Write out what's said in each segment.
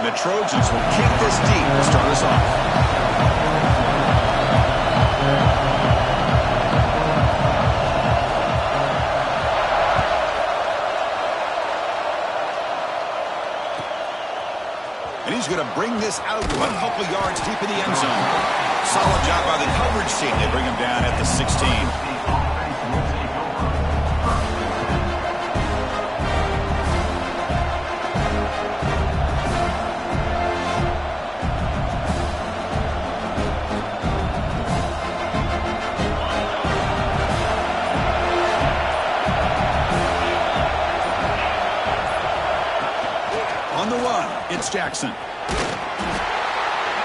the Trojans will kick this deep to start us off. And he's going to bring this out to a couple yards deep in the end zone. Solid job by the coverage team. They bring him down at the 16. On the run, it's Jackson.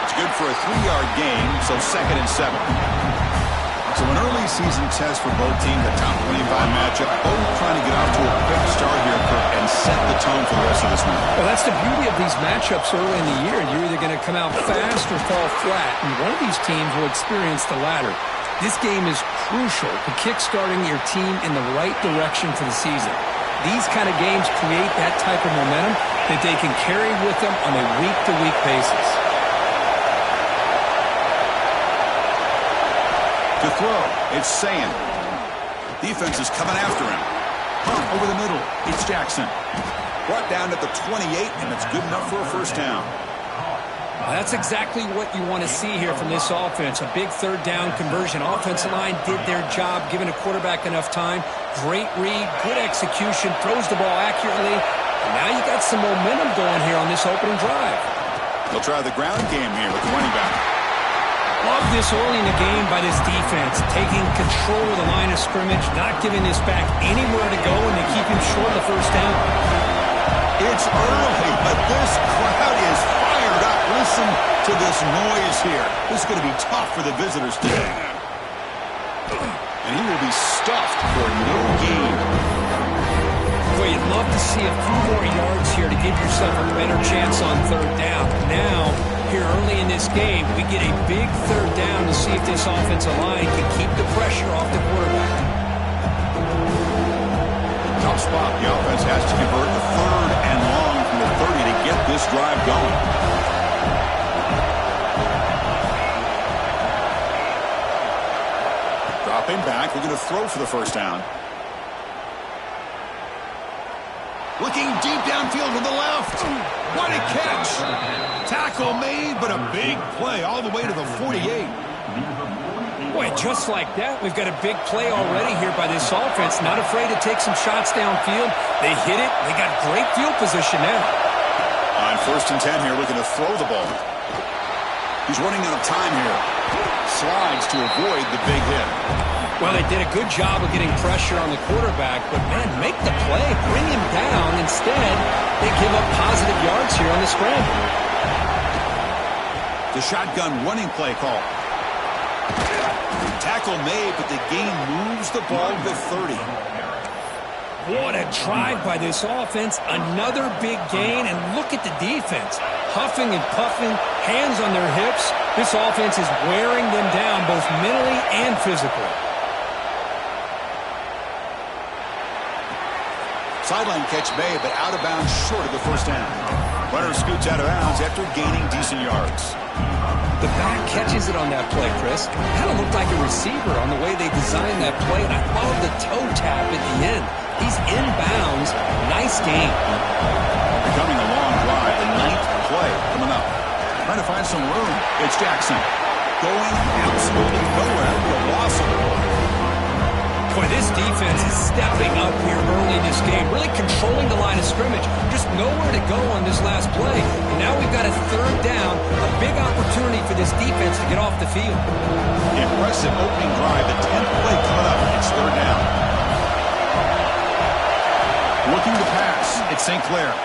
It's good for a 3-yard gain, so 2nd and 7. So an early season test for both teams, a top 25 matchup. Both trying to get off to a quick start here, Kirk, and set the tone for the rest of this one. Well, that's the beauty of these matchups early in the year. You're either going to come out fast or fall flat, and one of these teams will experience the latter. This game is crucial to kick-starting your team in the right direction for the season. These kind of games create that type of momentum that they can carry with them on a week-to-week basis. To throw, it's Sayan. Defense is coming after him. Pump over the middle, it's Jackson. Brought down at the 28, and it's good enough for a first down. That's exactly what you want to see here from this offense. A big third down conversion. Offensive line did their job, giving a quarterback enough time. Great read, good execution, throws the ball accurately. And now you got some momentum going here on this opening drive. They'll try the ground game here with the running back. Love this early in the game by this defense, taking control of the line of scrimmage, not giving this back anywhere to go, and they keep him short of the first down. It's early, but this crowd is fired up. Listen to this noise here. This is going to be tough for the visitors today. And he will be stuffed for no gain. Boy, you'd love to see a few more yards here to give yourself a better chance on third down. Now, here early in this game, we get a big third down to see if this offensive line can keep the pressure off the quarterback. Tough spot. The offense has to convert the 3rd and long from the 30 to get this drive going. Dropping back. We're going to throw for the first down. Looking deep downfield to the left. What a catch. Tackle made, but a big play all the way to the 48. Boy, just like that, we've got a big play already here by this offense. Not afraid to take some shots downfield. They hit it. They got great field position now. On 1st and 10 here, looking to throw the ball. He's running out of time here. Slides to avoid the big hit. Well, they did a good job of getting pressure on the quarterback, but, man, make the play, bring him down. Instead, they give up positive yards here on the scramble. The shotgun running play call. Tackle made, but the gain moves the ball to the 30. What a drive by this offense. Another big gain, and look at the defense. Huffing and puffing, hands on their hips. This offense is wearing them down both mentally and physically. Sideline catch made, but out of bounds short of the first down. Runner scoots out of bounds after gaining decent yards. The back catches it on that play, Chris. Kind of looked like a receiver on the way they designed that play, and I love the toe tap at the end. He's inbounds. Nice game. Becoming a long drive, the 9th play coming up. Trying to find some room. It's Jackson. Going absolutely nowhere. That'd be a loss of the ball. Boy, this defense is stepping up here early in this game, really controlling the line of scrimmage. Just nowhere to go on this last play. And now we've got a third down, a big opportunity for this defense to get off the field. Impressive opening drive. The 10th play coming up. It's third down. Looking to pass. It's St. Clair.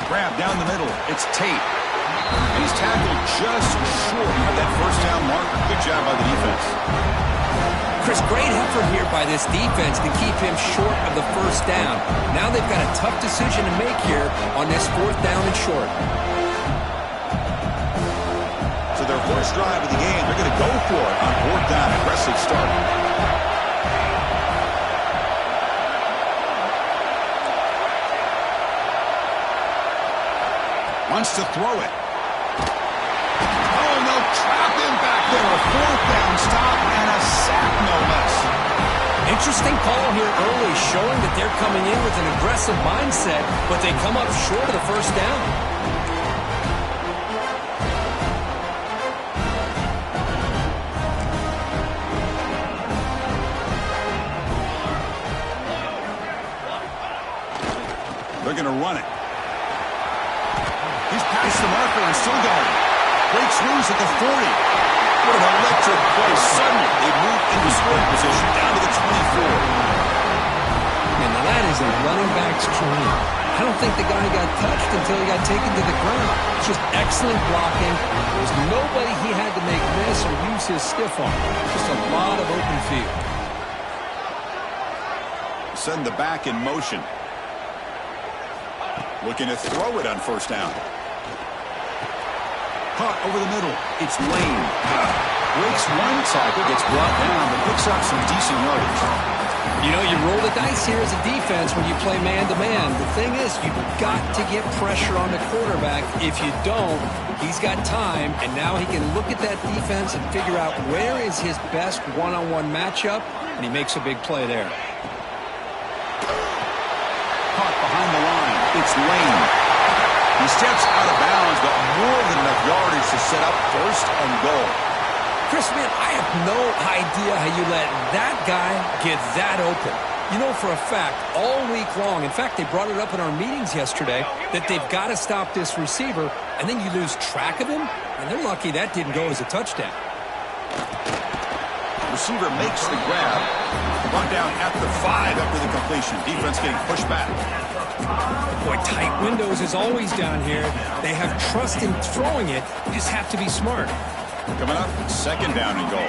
Grab down the middle. It's Tate. And he's tackled just short of that first down marker. Good job by the defense. Chris, great effort here by this defense to keep him short of the first down. Now they've got a tough decision to make here on this 4th down and short. So their first drive of the game, they're going to go for it on 4th down. Aggressive start. Wants to throw it. Oh, and they'll trap him back there. A fourth down stop and a sack, no less. Interesting call here early, showing that they're coming in with an aggressive mindset, but they come up short of the first down. They're going to run it. He's past the marker and still going. Breaks loose at the 40. What an electric play. Suddenly, they move into scoring position down to the 24. And now that is a running back's dream. I don't think the guy got touched until he got taken to the ground. It's just excellent blocking. There's nobody he had to make miss or use his stiff arm. Just a lot of open field. Send the back in motion. Looking to throw it on first down. Caught over the middle. It's Lane. Breaks one tackle, gets brought down, but picks up some decent yardage. You know, you roll the dice here as a defense when you play man-to-man. The thing is, you've got to get pressure on the quarterback. If you don't, he's got time, and now he can look at that defense and figure out where is his best one-on-one matchup, and he makes a big play there. Caught behind the line. It's Lane. He steps out of bounds, but more than enough yardage to set up first and goal. Chris, man, I have no idea how you let that guy get that open. You know for a fact, all week long, in fact, they brought it up in our meetings yesterday, that they've got to stop this receiver, and then you lose track of him, and they're lucky that didn't go as a touchdown. Receiver makes the grab. Run down at the 5 after the completion. Defense getting pushed back. Boy, tight windows is always down here. They have trust in throwing it. You just have to be smart. Coming up, second down and goal.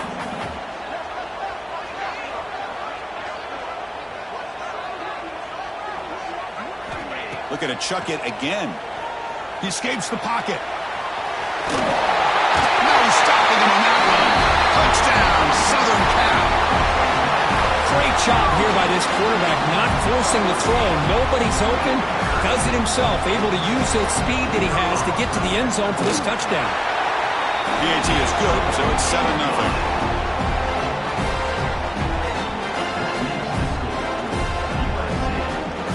Looking to chuck it again. He escapes the pocket. Now he's stopping him on that one. Touchdown, Southern Cal. Great job here by this quarterback, not forcing the throw. Nobody's open. Does it himself, able to use the speed that he has to get to the end zone for this touchdown. PAT is good, so it's 7-0.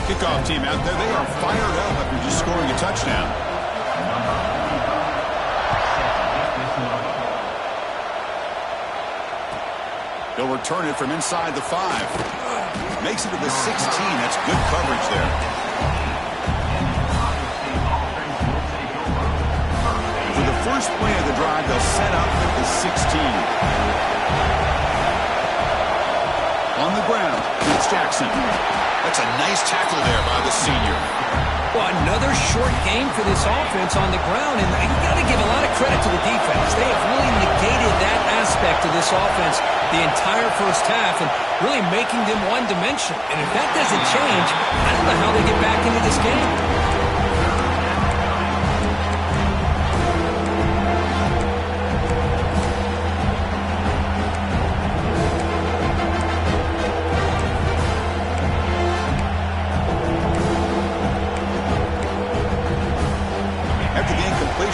Kickoff team out there, they are fired up after just scoring a touchdown. They'll return it from inside the 5. Makes it to the 16. That's good coverage there. For the first play of the drive, they'll set up at the 16. On the ground, it's Jackson. That's a nice tackle there by the senior. Well, another short game for this offense on the ground, and you got to give a lot of credit to the defense. They have really negated that aspect of this offense the entire first half and really making them one-dimensional. And if that doesn't change, I don't know how they get back into this game.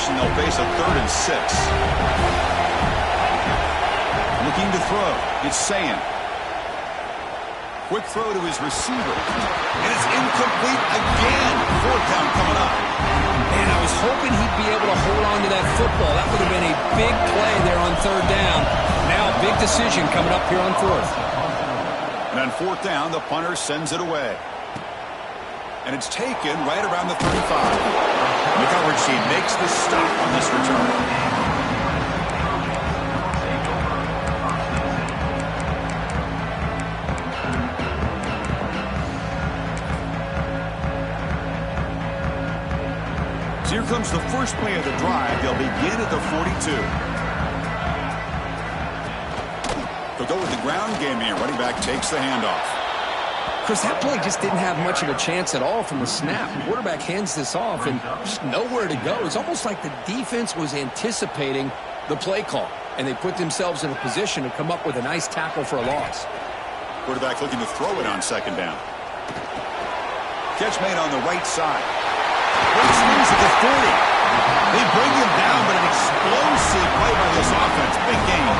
They'll face a 3rd and 6. Looking to throw. It's Sayan. Quick throw to his receiver. And it's incomplete again. 4th down coming up. Man, I was hoping he'd be able to hold on to that football. That would have been a big play there on 3rd down. Now a big decision coming up here on 4th. And on 4th down, the punter sends it away. And it's taken right around the 35. The coverage team makes the stop on this return. So here comes the first play of the drive. They'll begin at the 42. They'll go with the ground game here. Running back takes the handoff. Chris, that play just didn't have much of a chance at all from the snap. The quarterback hands this off and just nowhere to go. It's almost like the defense was anticipating the play call, and they put themselves in a position to come up with a nice tackle for a loss. Quarterback looking to throw it on 2nd down. Catch made on the right side. Breaks loose at the 40. They bring him down, but an explosive play by this offense. Big game.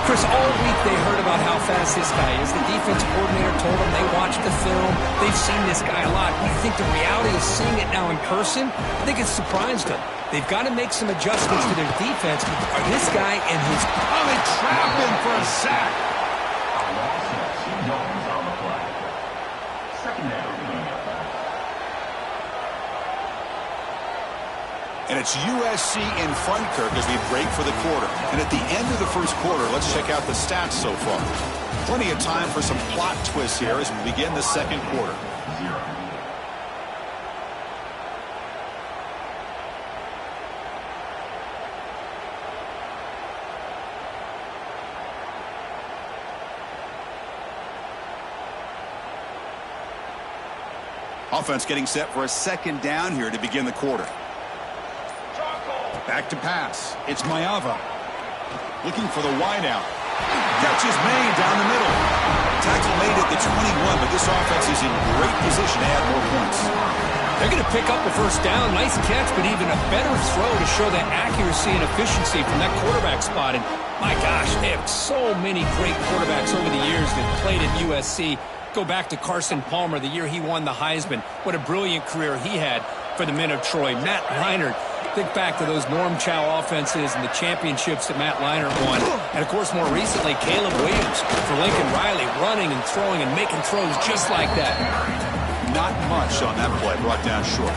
Chris, all week they heard about how fast this guy is. The defense coordinator told them they watched the film. They've seen this guy a lot. I think the reality of seeing it now in person, I think it's surprised them. They've got to make some adjustments to their defense. But this guy and his... Oh, they trap him for a sack. And it's USC in front, Kirk, as we break for the quarter. And at the end of the first quarter, let's check out the stats so far. Plenty of time for some plot twists here as we begin the second quarter. Offense getting set for a second down here to begin the quarter. Back to pass. It's Mayava. Looking for the wideout. Catch is made down the middle. Tackle made at the 21, but this offense is in great position to add more points. They're going to pick up the first down. Nice catch, but even a better throw to show that accuracy and efficiency from that quarterback spot. And my gosh, they have so many great quarterbacks over the years that played at USC. Go back to Carson Palmer, the year he won the Heisman. What a brilliant career he had for the men of Troy. Matt Leinart. Think back to those Norm Chow offenses and the championships that Matt Leinart won. And, of course, more recently, Caleb Williams for Lincoln Riley, running and throwing and making throws just like that. Not much on that play, brought down short.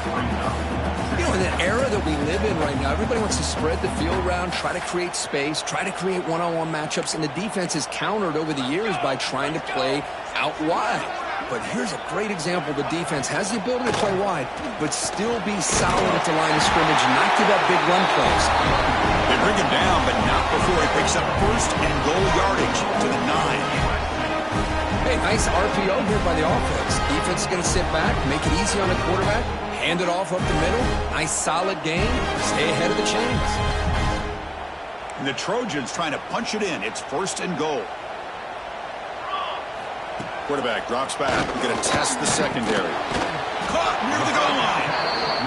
You know, in the era that we live in right now, everybody wants to spread the field around, try to create space, try to create one-on-one matchups, and the defense is countered over the years by trying to play out wide. But here's a great example. The defense has the ability to play wide, but still be solid at the line of scrimmage and not give up big run plays. They bring him down, but not before he picks up first and goal yardage to the 9. Hey, nice RPO here by the offense. Defense is going to sit back, make it easy on the quarterback, hand it off up the middle. Nice solid game. Stay ahead of the chains. And the Trojans trying to punch it in. It's first and goal. Quarterback drops back. We're going to test the secondary. Caught near the goal line.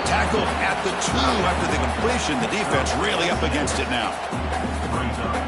Tackled at the 2 after the completion. The defense really up against it now.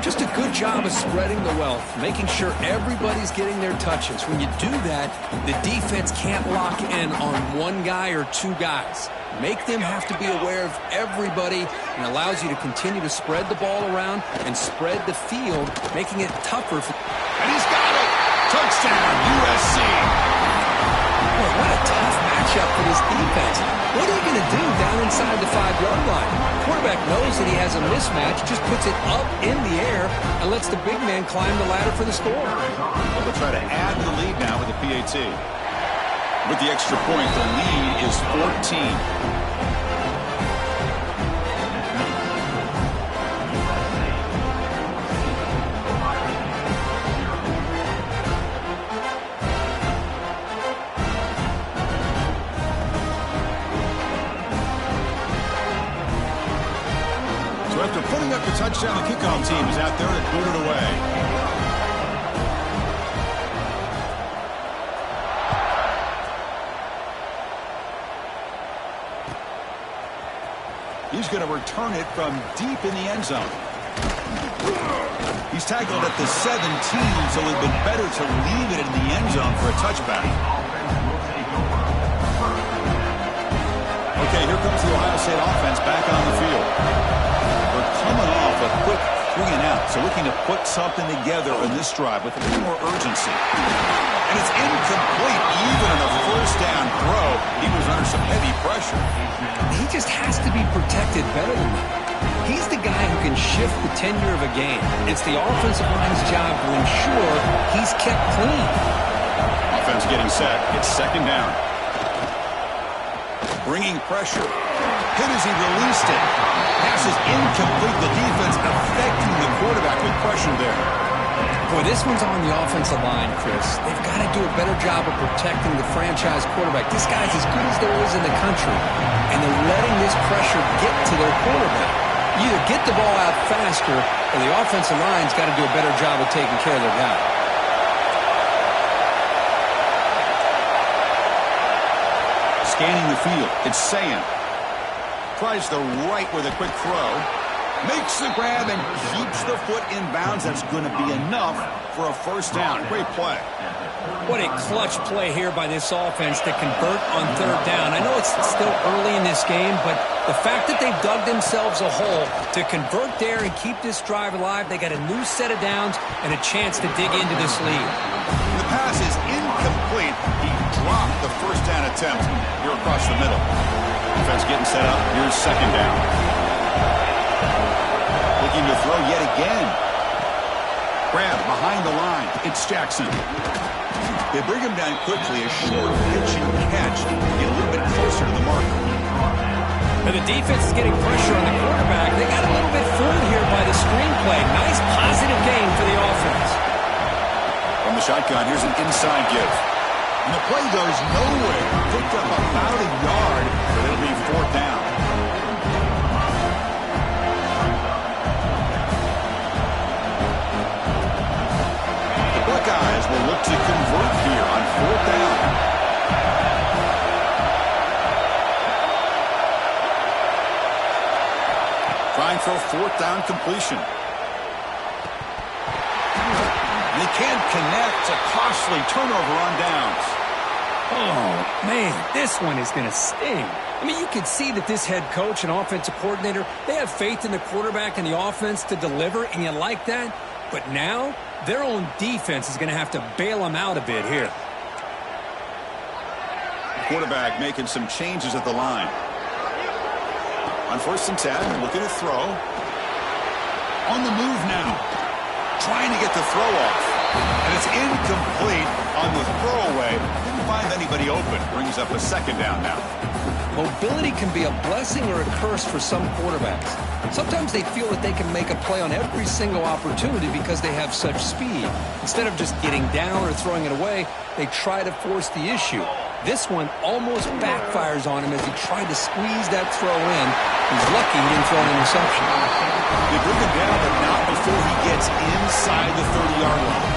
Just a good job of spreading the wealth, making sure everybody's getting their touches. When you do that, the defense can't lock in on one guy or two guys. Make them have to be aware of everybody and allows you to continue to spread the ball around and spread the field, making it tougher. And he's got it. Touchdown, USC. Boy, what a tough matchup for this defense. What are you going to do down inside the 5-yard line? Quarterback knows that he has a mismatch, just puts it up in the air and lets the big man climb the ladder for the score. Well, they'll try to add to the lead now with the PAT. With the extra point, the lead is 14. After putting up the touchdown, the kickoff team is out there to boot it away. He's going to return it from deep in the end zone. He's tackled at the 17, so it would have been better to leave it in the end zone for a touchback. Okay, here comes the Ohio State offense back on the field. Coming off a quick 3-and-out, so looking to put something together in this drive with a little more urgency. And it's incomplete even on a first down throw. He was under some heavy pressure. He just has to be protected better than that. He's the guy who can shift the tenure of a game. It's the offensive line's job to ensure he's kept clean. Offense getting set. It's second down. Bringing pressure. Hit as he released it. Pass is incomplete. The defense affecting the quarterback with pressure there. Boy, this one's on the offensive line, Chris. They've got to do a better job of protecting the franchise quarterback. This guy's as good as there is in the country, and they're letting this pressure get to their quarterback. You either get the ball out faster, or the offensive line's got to do a better job of taking care of their guy. Scanning the field. It's Sayan. tries the right with a quick throw. Makes the grab and keeps the foot in bounds. That's going to be enough for a first down. Great play. What a clutch play here by this offense to convert on third down. I know it's still early in this game, but the fact that they've dug themselves a hole to convert there and keep this drive alive, they got a new set of downs and a chance to dig into this lead. The pass is incomplete. He dropped the first down attempt here across the middle. Defense getting set up. Here's second down. Looking to throw yet again. Grab behind the line. It's Jackson. They bring him down quickly. A short pitch and catch. Get a little bit closer to the marker. And the defense is getting pressure on the quarterback. They got a little bit fooled here by the screenplay. Nice positive game for the offense. From the shotgun, here's an inside give. And the play goes nowhere. Picked up about a yard, but it'll be fourth down. The Buckeyes will look to convert here on fourth down. Trying for a fourth down completion. They can't connect. A costly turnover on downs. Oh, man, this one is going to sting. I mean, you can see that this head coach and offensive coordinator, they have faith in the quarterback and the offense to deliver, and you like that. But now, their own defense is going to have to bail them out a bit here. Quarterback making some changes at the line. On 1st and 10, looking to throw. On the move now. Trying to get the throw off. And it's incomplete on the throwaway. Didn't find anybody open. Brings up a second down now. Mobility can be a blessing or a curse for some quarterbacks. Sometimes they feel that they can make a play on every single opportunity because they have such speed. Instead of just getting down or throwing it away, they try to force the issue. This one almost backfires on him as he tried to squeeze that throw in. He's lucky he didn't throw an interception. They bring him down, but not before he gets inside the 30-yard line.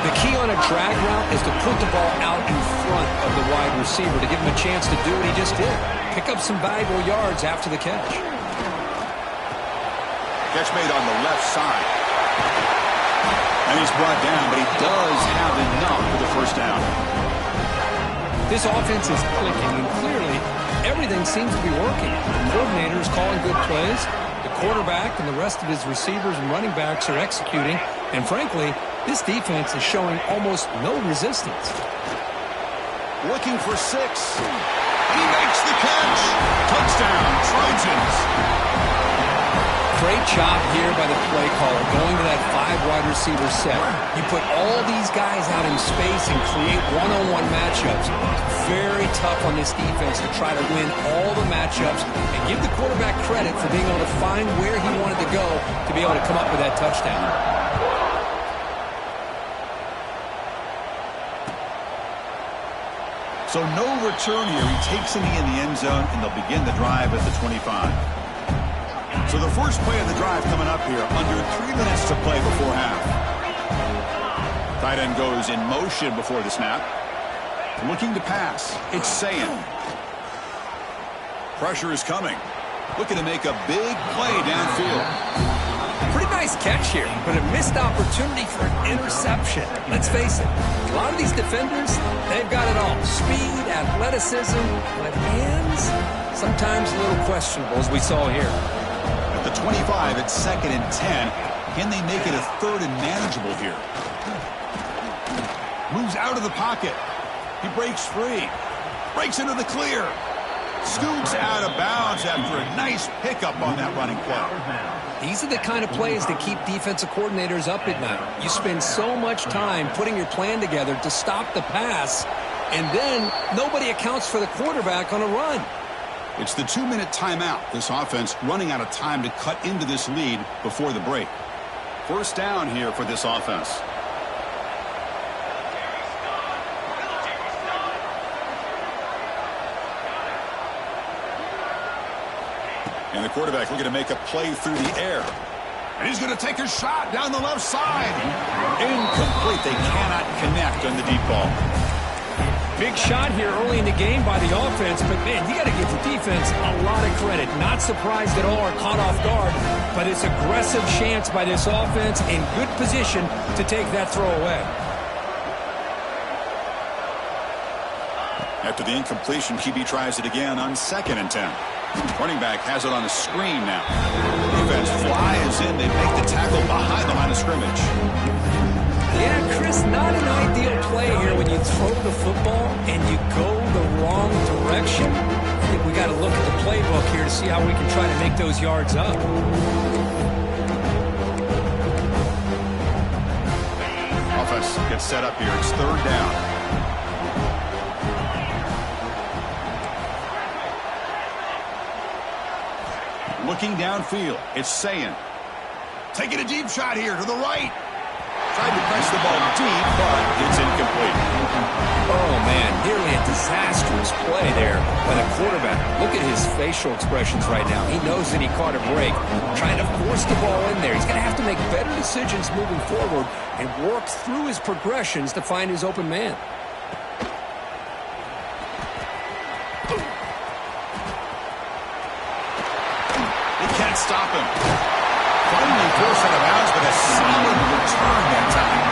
The key on a drag route is to put the ball out in front of the wide receiver to give him a chance to do what he just did. Pick up some valuable yards after the catch. Catch made on the left side. And he's brought down, but he does have enough for the first down. This offense is clicking, and clearly everything seems to be working. The coordinator is calling good plays. The quarterback and the rest of his receivers and running backs are executing. And frankly, this defense is showing almost no resistance. Looking for 6. He makes the catch. Touchdown, Trojans. Great job here by the play caller going to that 5-wide receiver set. You put all these guys out in space and create one-on-one matchups. Very tough on this defense to try to win all the matchups and give the quarterback credit for being able to find where he wanted to go to be able to come up with that touchdown. So no return here. He takes a knee in the end zone, and they'll begin the drive at the 25. So the first play of the drive coming up here, under 3 minutes to play before half. Tight end goes in motion before the snap. Looking to pass. It's Sayin. Pressure is coming. Looking to make a big play downfield. Pretty nice catch here, but a missed opportunity for an interception. Let's face it, a lot of these defenders, they've got it all. Speed, athleticism, but hands, sometimes a little questionable, as we saw here. At the 25, it's 2nd and 10. Can they make it a 3rd and manageable here? Moves out of the pocket. He breaks free. Breaks into the clear. Scoots out of bounds after a nice pickup on that running play. These are the kind of plays that keep defensive coordinators up at night. You spend so much time putting your plan together to stop the pass, and then nobody accounts for the quarterback on a run. It's the 2-minute timeout. This offense running out of time to cut into this lead before the break. First down here for this offense. And the quarterback looking to make a play through the air. And he's going to take a shot down the left side. Incomplete. They cannot connect on the deep ball. Big shot here early in the game by the offense, but, man, you got to give the defense a lot of credit. Not surprised at all or caught off guard, but it's aggressive chance by this offense in good position to take that throw away. After the incompletion, QB tries it again on 2nd and 10. Running back has it on a screen now. Defense flies in. They make the tackle behind the line of scrimmage. Yeah, Chris, not an ideal play here when you throw the football and you go the wrong direction. I think we got to look at the playbook here to see how we can try to make those yards up. Offense gets set up here. It's 3rd down. Looking downfield, it's Sayin. Taking a deep shot here to the right. Tried to press the ball deep, but it's incomplete. Oh, man, nearly a disastrous play there by the quarterback. Look at his facial expressions right now. He knows that he caught a break, trying to force the ball in there. He's going to have to make better decisions moving forward and work through his progressions to find his open man. Stop him. Finally forced out of bounds, but a solid return that time.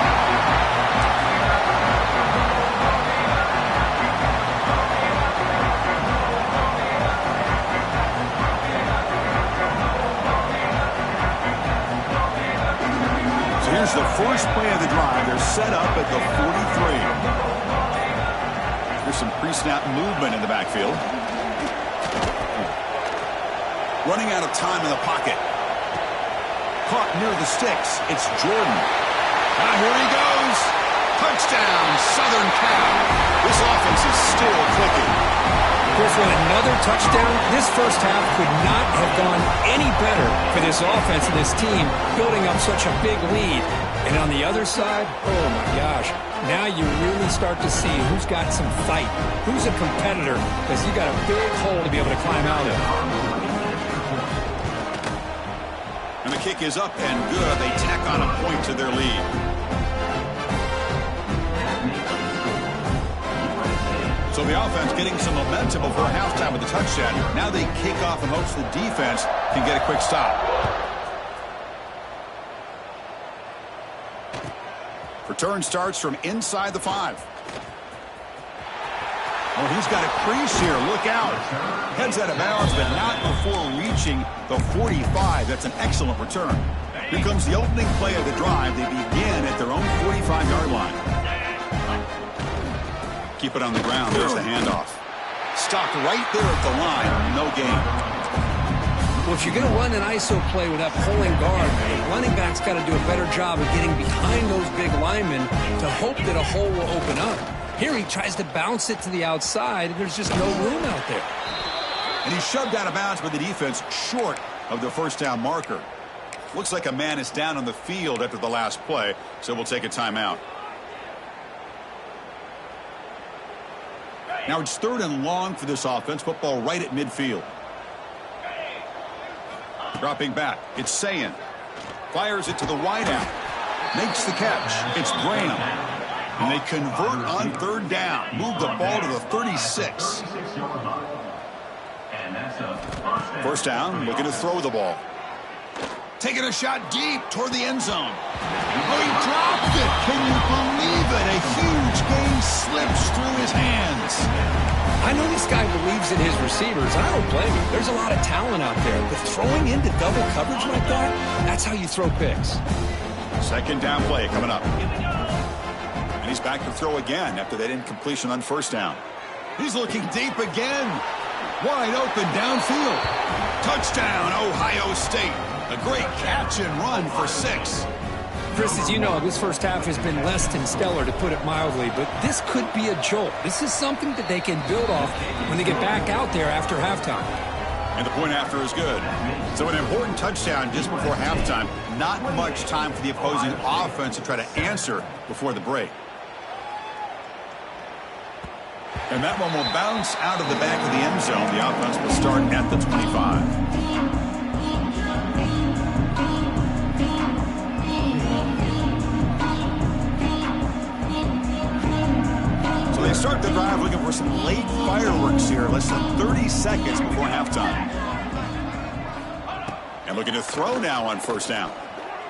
So here's the first play of the drive. They're set up at the 43. There's some pre-snap movement in the backfield. Running out of time in the pocket. Caught near the sticks. It's Jordan. Now here he goes. Touchdown, Southern Cal. This offense is still clicking. Chris, with another touchdown, this first half could not have gone any better for this offense and this team, building up such a big lead. And on the other side, oh my gosh, now you really start to see who's got some fight, who's a competitor, because you got a big hole to be able to climb out of. And the kick is up and good. They tack on a point to their lead. So the offense getting some momentum before halftime with the touchdown. Now they kick off in hopes the defense can get a quick stop. Return starts from inside the 5. Oh, he's got a crease here. Look out. Heads out of bounds, but not before reaching the 45. That's an excellent return. Here comes the opening play of the drive. They begin at their own 45-yard line. Keep it on the ground. There's the handoff. Stopped right there at the line. No gain. Well, if you're going to run an ISO play with that pulling guard, the running back's got to do a better job of getting behind those big linemen to hope that a hole will open up. Here he tries to bounce it to the outside, and there's just no room out there. And he's shoved out of bounds by the defense short of the first down marker. Looks like a man is down on the field after the last play, so we'll take a timeout. Now it's 3rd and long for this offense. Football right at midfield. Dropping back. It's Sayin. Fires it to the wideout. Makes the catch. It's Graham. And they convert on 3rd down. Move the ball to the 36. First down, looking to throw the ball. Taking a shot deep toward the end zone. Oh, he dropped it. Can you believe it? A huge gain slips through his hands. I know this guy believes in his receivers. I don't blame him. There's a lot of talent out there. But throwing into double coverage like that, that's how you throw picks. 2nd down play coming up. And he's back to throw again after that incompletion on 1st down. He's looking deep again. Wide open downfield. Touchdown, Ohio State. A great catch and run for 6. Chris, as you know, this first half has been less than stellar, to put it mildly, but this could be a jolt. This is something that they can build off when they get back out there after halftime. And the point after is good. So an important touchdown just before halftime. Not much time for the opposing offense to try to answer before the break. And that one will bounce out of the back of the end zone. The offense will start at the 25. start the drive looking for some late fireworks here. Less than 30 seconds before halftime. And looking to throw now on first down.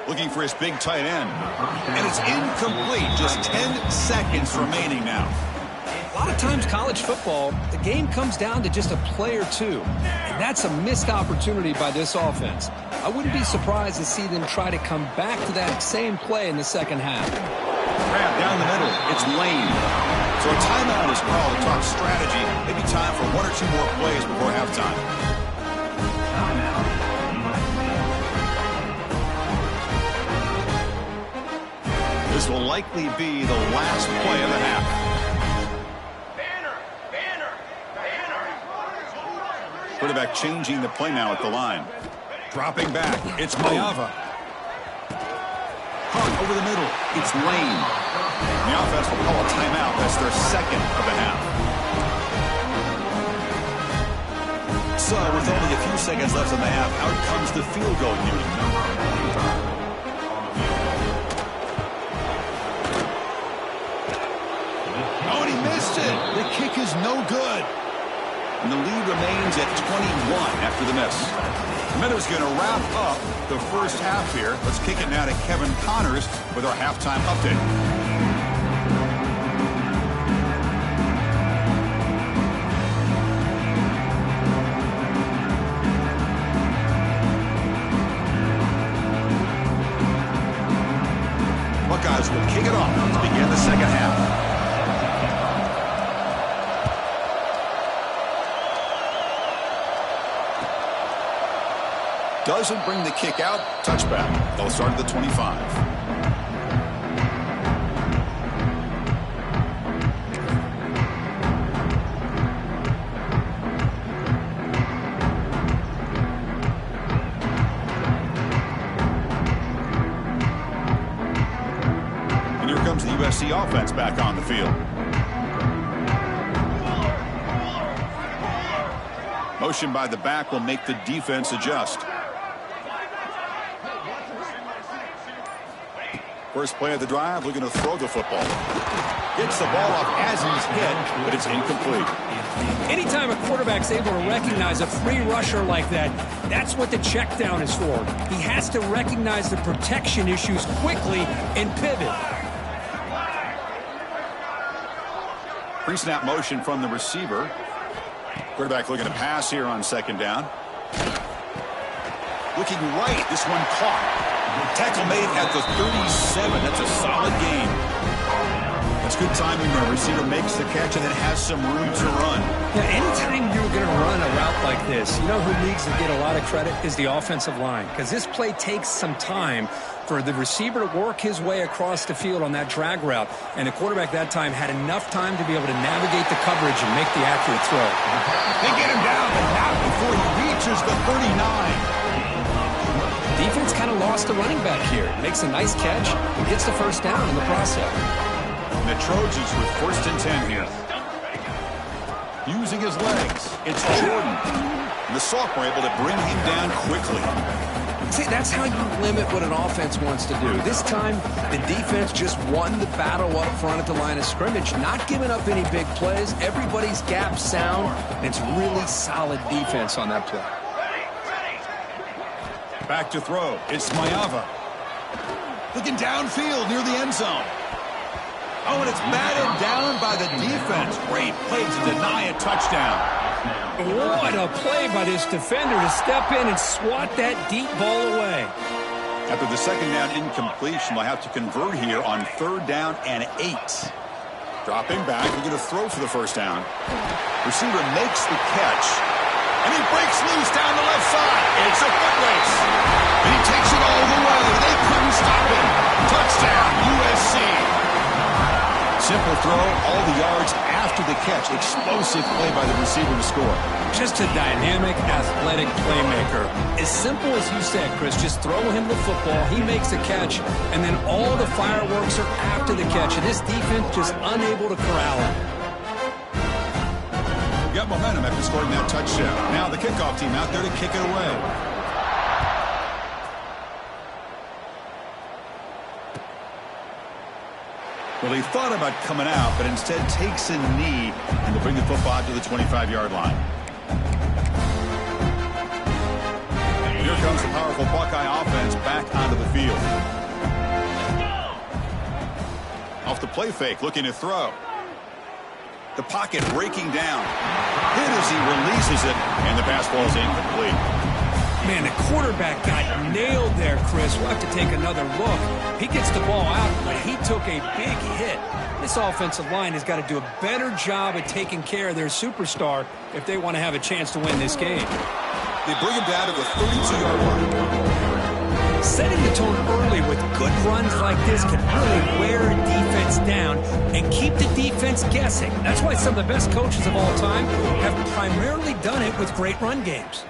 Looking for his big tight end. And it's incomplete. Just 10 seconds remaining now. A lot of times college football, the game comes down to just a play or two. And that's a missed opportunity by this offense. I wouldn't be surprised to see them try to come back to that same play in the second half. Grab down the middle. It's Lane. So a timeout is called to talk strategy. Maybe time for one or two more plays before halftime. This will likely be the last play of the half. Quarterback changing the play now at the line. Dropping back. It's Mayava. Hung over the middle. It's Lane. The offense will call a timeout. That's their second of the half. So with only a few seconds left in the half, out comes the field goal unit. Oh, and he missed it. The kick is no good. And the lead remains at 21 after the miss. Meadows going to wrap up the first half here. Let's kick it now to Kevin Connors with our halftime update. Buckeyes will kick it off to begin the second half. Doesn't bring the kick out. Touchback. They'll start at the 25. And here comes the USC offense back on the field. Motion by the back will make the defense adjust. First play of the drive, looking to throw the football. Gets the ball off as he's hit, but it's incomplete. Anytime a quarterback's able to recognize a free rusher like that, that's what the check down is for. He has to recognize the protection issues quickly and pivot. Pre-snap motion from the receiver. Quarterback looking to pass here on second down. Looking right, this one caught. Tackle made at the 37. That's a solid gain. That's good timing when a receiver makes the catch and then has some room to run. Yeah, anytime you're going to run a route like this, you know who needs to get a lot of credit is the offensive line. Because this play takes some time for the receiver to work his way across the field on that drag route. And the quarterback that time had enough time to be able to navigate the coverage and make the accurate throw. They get him down, but not before he reaches the 39. Defense kind of lost the running back here. Makes a nice catch and gets the first down in the process. And the Trojans with first and 10 here. Using his legs, it's Jordan. And the sophomore able to bring him down quickly. See, that's how you limit what an offense wants to do. This time, the defense just won the battle up front at the line of scrimmage, not giving up any big plays. Everybody's gap sound, and it's really solid defense on that play. Back to throw. It's Mayava. Looking downfield near the end zone. Oh, and it's batted down by the defense. Great play to deny a touchdown. What a play by this defender to step in and swat that deep ball away. After the second down incompletion, they'll have to convert here on third down and 8. Dropping back, we're going to throw for the first down. Receiver makes the catch. And he breaks loose down the left side. It's a foot race. And he takes it all the way. They couldn't stop him. Touchdown, USC. Simple throw, all the yards after the catch. Explosive play by the receiver to score. Just a dynamic, athletic playmaker. As simple as you said, Chris, just throw him the football. He makes the catch, and then all the fireworks are after the catch. And this defense just unable to corral him. Got momentum after scoring that touchdown. Now the kickoff team out there to kick it away. Well, he thought about coming out, but instead takes a knee and to bring the football to the 25-yard line. Here comes the powerful Buckeye offense back onto the field. Off the play fake, looking to throw. The pocket breaking down. Hit as he releases it, and the pass ball is incomplete. Man, the quarterback got nailed there, Chris. We'll have to take another look. He gets the ball out, but he took a big hit. This offensive line has got to do a better job at taking care of their superstar if they want to have a chance to win this game. They bring him down to the 32-yard line. Setting the tone early with good runs like this can really wear a defense down and keep the defense guessing. That's why some of the best coaches of all time have primarily done it with great run games.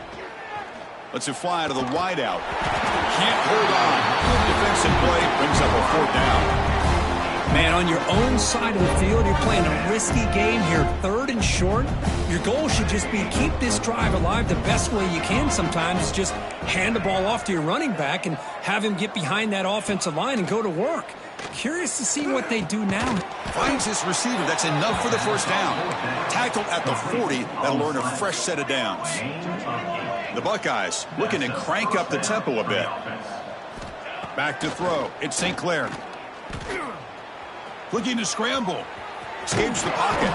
Lets it fly to the wideout. Can't hold on. Good defensive play. Brings up a 4th down. Man, on your own side of the field, you're playing a risky game here, 3rd and short. Your goal should just be keep this drive alive the best way you can sometimes. Is just hand the ball off to your running back and have him get behind that offensive line and go to work. Curious to see what they do now. Finds his receiver. That's enough for the 1st down. Tackled at the 40. That'll earn a fresh set of downs. The Buckeyes looking to crank up the tempo a bit. Back to throw. It's St. Clair. Looking to scramble. Escapes the pocket.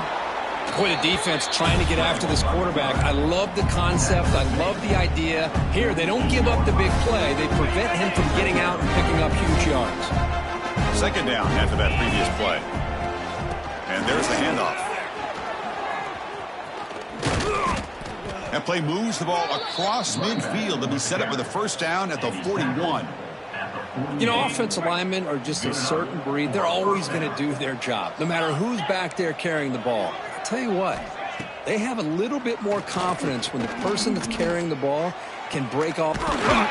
Boy, the defense trying to get after this quarterback. I love the concept. I love the idea. Here, they don't give up the big play. They prevent him from getting out and picking up huge yards. 2nd down after that previous play. And there's the handoff. That play moves the ball across midfield to be set up with a 1st down at the 41. You know, offensive linemen are just a certain breed. They're always going to do their job, no matter who's back there carrying the ball. I'll tell you what, they have a little bit more confidence when the person that's carrying the ball can break off.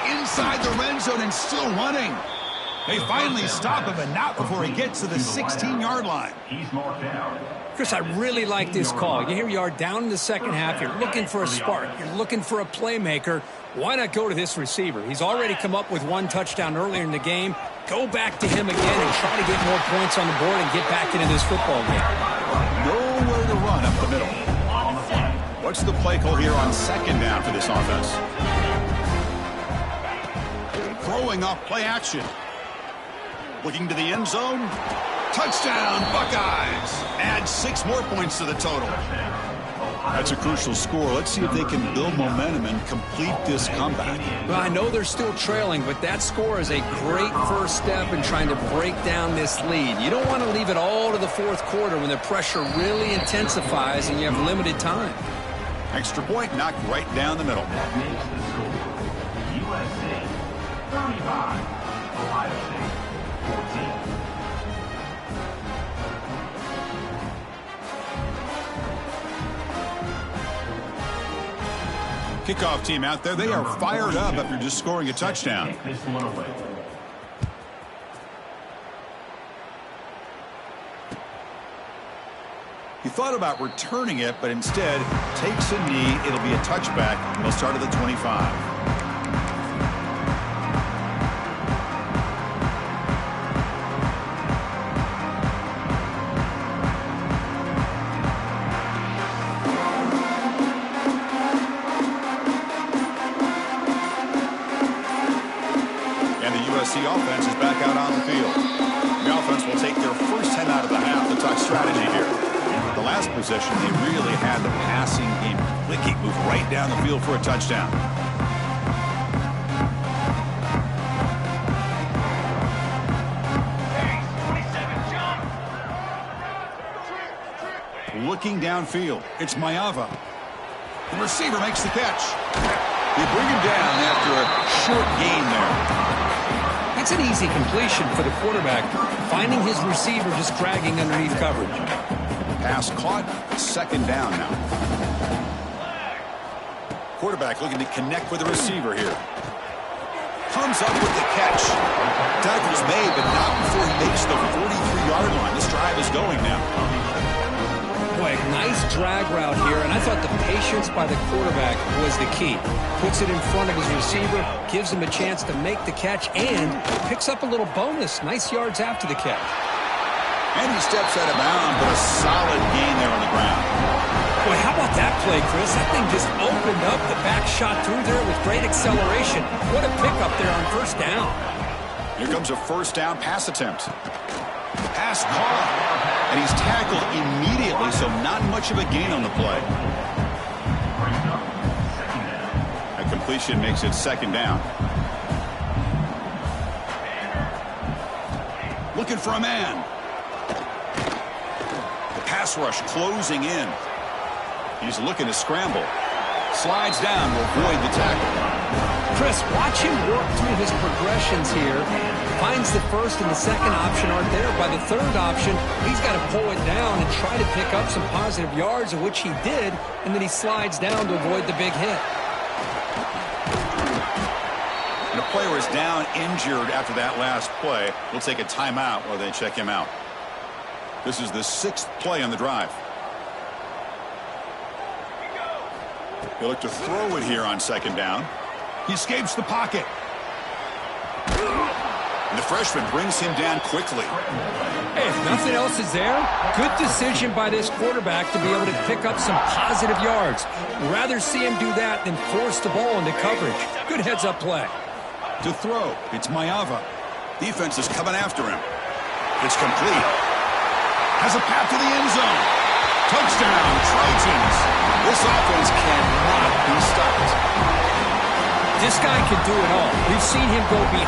Inside the red zone and still running. They finally stop him, but not before he gets to the 16-yard line. He's marked down. Chris, I really like this call. Here you are down in the 2nd half. You're looking for a spark. You're looking for a playmaker. Why not go to this receiver? He's already come up with 1 touchdown earlier in the game. Go back to him again and try to get more points on the board and get back into this football game. Nowhere to run up the middle. What's the play call here on 2nd down for this offense? Throwing off play action. Looking to the end zone. Touchdown, Buckeyes. Add 6 more points to the total. That's a crucial score. Let's see if they can build momentum and complete this comeback. Well, I know they're still trailing, but that score is a great first step in trying to break down this lead. You don't want to leave it all to the 4th quarter when the pressure really intensifies and you have limited time. Extra point knocked right down the middle. USC 35, Ohio State 14. Kickoff team out there. They are fired up after just scoring a touchdown. This one away. He thought about returning it, but instead takes a knee. It'll be a touchback, and they'll start at the 25. The offense is back out on the field. The offense will take their first 10 out of the half to talk strategy here. The last possession, they really had the passing game clicking, move right down the field for a touchdown. Looking downfield, it's Mayava. The receiver makes the catch. They bring him down after a short gain there. That's an easy completion for the quarterback, finding his receiver just dragging underneath coverage. Pass caught, 2nd down now. Quarterback looking to connect with the receiver here. Comes up with the catch. Tackle's made, but not before he makes the 43-yard line. This drive is going now. Boy, nice drag route here, and I thought the patience by the quarterback was the key. Puts it in front of his receiver, gives him a chance to make the catch, and picks up a little bonus. Nice yards after the catch. And he steps out of bounds, but a solid gain there on the ground. Boy, how about that play, Chris? That thing just opened up. The back shot through there with great acceleration. What a pickup there on first down. Here comes a first down pass attempt. Pass caught. And he's tackled immediately, so not much of a gain on the play. A completion makes it second down. Looking for a man. The pass rush closing in. He's looking to scramble. Slides down to avoid the tackle. Chris, watch him work through his progressions here. Finds the first and the second option aren't there. By the third option, he's got to pull it down and try to pick up some positive yards, of which he did, and then he slides down to avoid the big hit. And a player is down injured after that last play. We'll take a timeout while they check him out. This is the 6th play on the drive. He'll look to throw it here on second down. He escapes the pocket. And the freshman brings him down quickly. Hey, if nothing else is there, good decision by this quarterback to be able to pick up some positive yards. Rather see him do that than force the ball into coverage. Good heads-up play. To throw, it's Mayava. Defense is coming after him. It's complete. Has a path to the end zone. Touchdown, Trojans. This offense cannot be stopped. This guy can do it all. We've seen him go behind.